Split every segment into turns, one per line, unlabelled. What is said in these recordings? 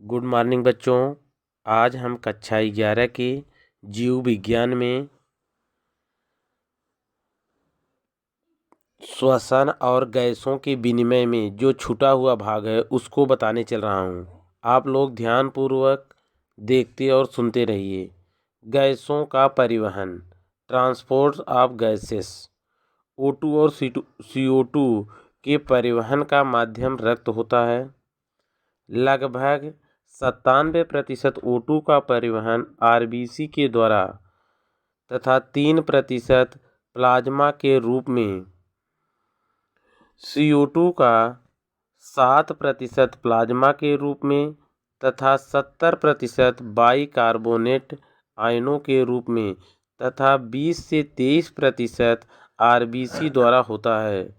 Good morning बच्चों। आज हम कक्षा 11 के जीव विज्ञान में श्वसन और गैसों के विनिमय में जो छूटा हुआ भाग है उसको बताने चल रहा हूँ। आप लोग ध्यानपूर्वक देखते और सुनते रहिए। गैसों का परिवहन, ट्रांसपोर्ट ऑफ गैसेस। O2 और CO2 के परिवहन का माध्यम रक्त होता है। लगभग 97% O2 का परिवहन RBC के द्वारा तथा 3% प्लाज्मा के रूप में, CO2 का 7% प्लाज्मा के रूप में तथा 70% बाइकार्बोनेट आयनों के रूप में तथा 20 से 23% RBC द्वारा होता है।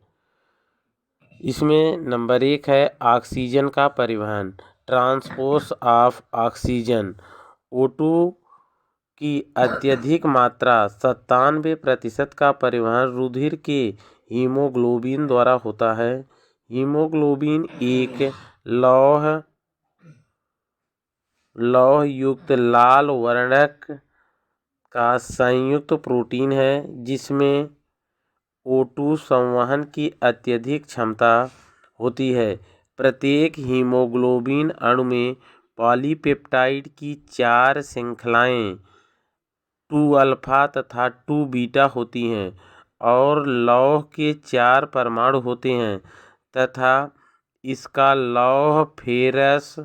इसमें नंबर 1 है ऑक्सीजन का परिवहन, ट्रांसपोर्ट ऑफ ऑक्सीजन। O2 की अत्यधिक मात्रा 97% का परिवहन रुधिर के हीमोग्लोबिन द्वारा होता है। हीमोग्लोबिन एक लौह युक्त लाल वर्णक का संयुक्त प्रोटीन है जिसमें O2 संवहन की अत्यधिक क्षमता होती है। प्रत्येक हीमोग्लोबिन अणु में पॉलीपेप्टाइड की 4 श्रृंखलाएं 2 अल्फा तथा 2 बीटा होती हैं और लौह के 4 परमाणु होते हैं तथा इसका लौह फेरस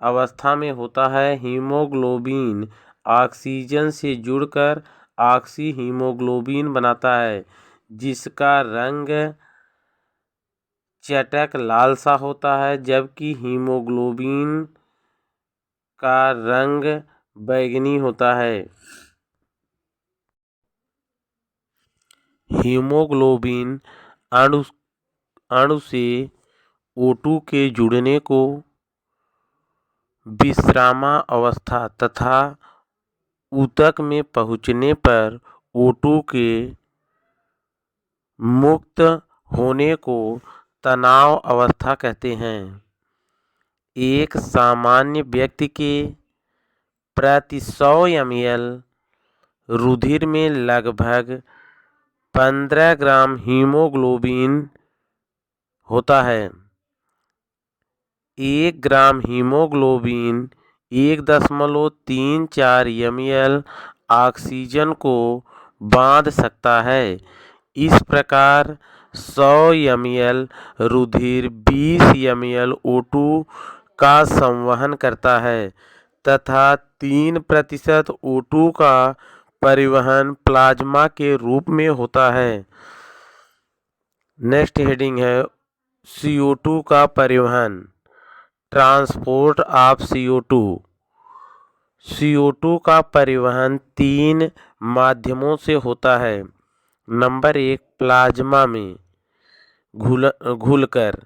अवस्था में होता है। हीमोग्लोबिन ऑक्सीजन से जुड़कर ऑक्सी हीमोग्लोबिन बनाता है जिसका रंग चटक लाल सा होता है, जबकि हीमोग्लोबिन का रंग बैंगनी होता है। हीमोग्लोबिन अणु से O2 के जुड़ने को विश्रामावस्था तथा ऊतक में पहुँचने पर O2 के मुक्त होने को तनाव अवस्था कहते हैं। एक सामान्य व्यक्ति के प्रति 100 ml रुधिर में लगभग 15 ग्राम हीमोग्लोबिन होता है। 1 ग्राम हीमोग्लोबिन 1.34 ml ऑक्सीजन को बांध सकता है। इस प्रकार 100 ml रुधिर 20 ml O2 का संवहन करता है तथा 3% O2 का परिवहन प्लाज्मा के रूप में होता है। नेक्स्ट हेडिंग है CO2 का परिवहन, ट्रांसपोर्ट ऑफ CO2। CO2 का परिवहन 3 माध्यमों से होता है। नंबर 1, प्लाज्मा में घुलकर।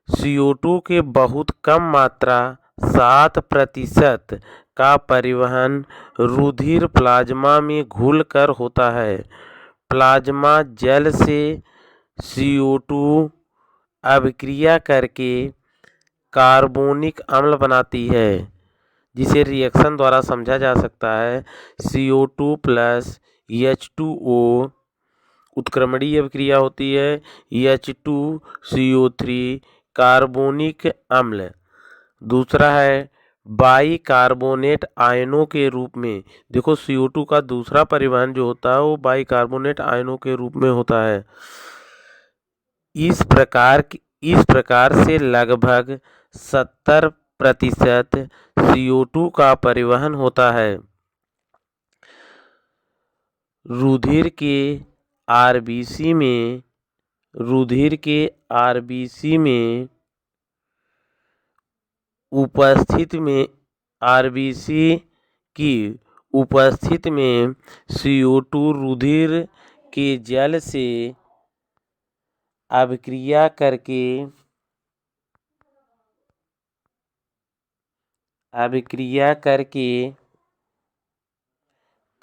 CO2 के बहुत कम मात्रा 7% का परिवहन रुधिर प्लाज्मा में घुलकर होता है। प्लाज्मा जल से CO2 अभिक्रिया करके कार्बोनिक अम्ल बनाती है जिसे रिएक्शन द्वारा समझा जा सकता है। CO2 प्लस H2O उत्क्रमणीय अभिक्रिया होती है। H2CO3 कार्बोनिक अम्ल। दूसरा है बाइकार्बोनेट आयनों के रूप में। देखो CO2 का दूसरा परिवहन जो होता है वो बाइकार्बोनेट आयनों के रूप में होता है। इस प्रकार से लगभग 70% CO2 का परिवहन होता है। रुधिर के RBC में उपस्थिति में CO2 रुधिर के जल से अभिक्रिया करके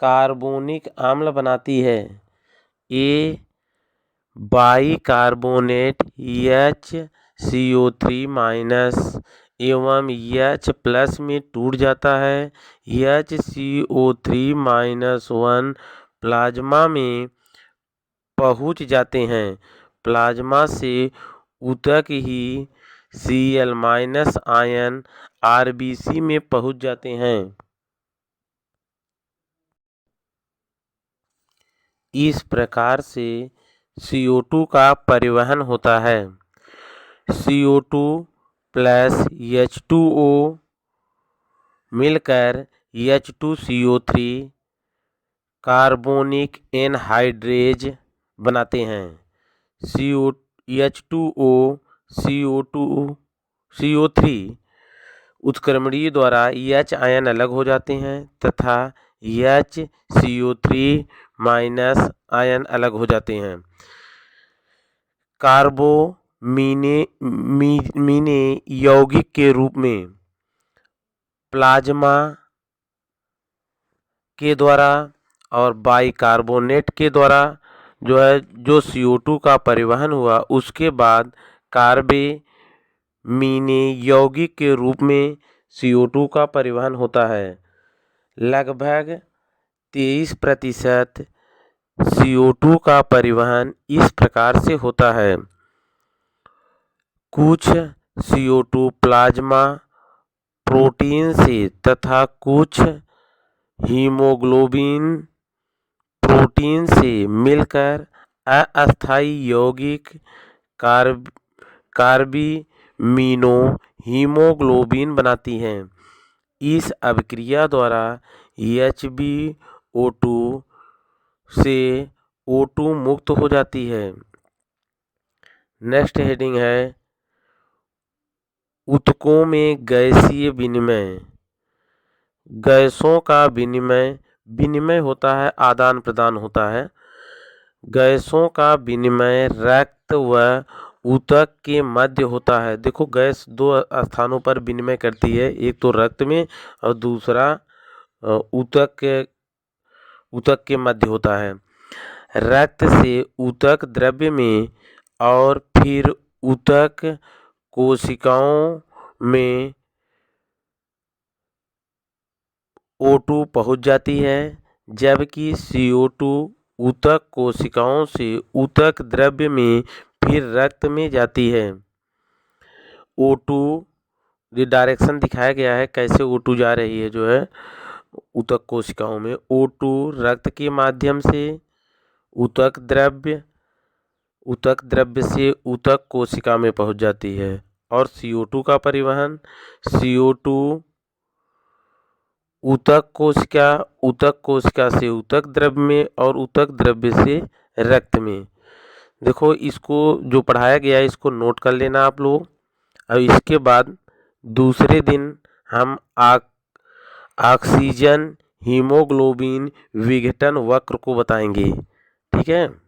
कार्बोनिक अम्ल बनाती है। ये बाइकार्बोनेट HCO3- एवं H+ में टूट जाता है। HCO3-1 प्लाज्मा में पहुँच जाते हैं। प्लाज्मा से ऊतक ही Cl- आयन RBC में पहुँच जाते हैं। इस प्रकार से CO2 का परिवहन होता है। CO2 प्लस H2O मिलकर H2CO3 कार्बोनिक एनहाइड्रेज बनाते हैं। H2O CO3 उत्क्रमणीय द्वारा H आयन अलग हो जाते हैं तथा HCO3- आयन अलग हो जाते हैं। कार्बोमीने यौगिक के रूप में प्लाज्मा के द्वारा और बाइकार्बोनेट के द्वारा जो CO2 का परिवहन हुआ, उसके बाद कार्बोमीने यौगिक के रूप में CO2 का परिवहन होता है। लगभग 23% CO2 का परिवहन इस प्रकार से होता है। कुछ CO2 प्लाज्मा प्रोटीन से तथा कुछ हीमोग्लोबिन प्रोटीन से मिलकर अस्थायी यौगिक कार्बोमीनो हीमोग्लोबिन बनाती हैं। इस अभिक्रिया द्वारा HbO2 से O2 मुक्त हो जाती है। नेक्स्ट हेडिंग है ऊतकों में गैसीय विनिमय। गैसों का विनिमय होता है, आदान प्रदान होता है। गैसों का विनिमय रक्त व ऊतक के मध्य होता है। देखो, गैस दो स्थानों पर विनिमय करती है, एक तो रक्त में और दूसरा ऊतक के मध्य होता है। रक्त से ऊतक द्रव्य में और फिर ऊतक कोशिकाओं में O2 पहुंच जाती है, जबकि CO2 ऊतक कोशिकाओं से ऊतक द्रव्य में फिर रक्त में जाती है। O2 ये डायरेक्शन दिखाया गया है कैसे O2 जा रही है जो है ऊतक कोशिकाओं में। O2 रक्त के माध्यम से ऊतक द्रव्य से ऊतक कोशिका में पहुंच जाती है। और CO2 का परिवहन CO2 ऊतक कोशिका से ऊतक द्रव्य में और ऊतक द्रव्य से रक्त में। देखो, इसको जो पढ़ाया गया है इसको नोट कर लेना आप लोग। और इसके बाद दूसरे दिन हम ऑक्सीजन हीमोग्लोबिन विघटन वक्र को बताएंगे। ठीक है।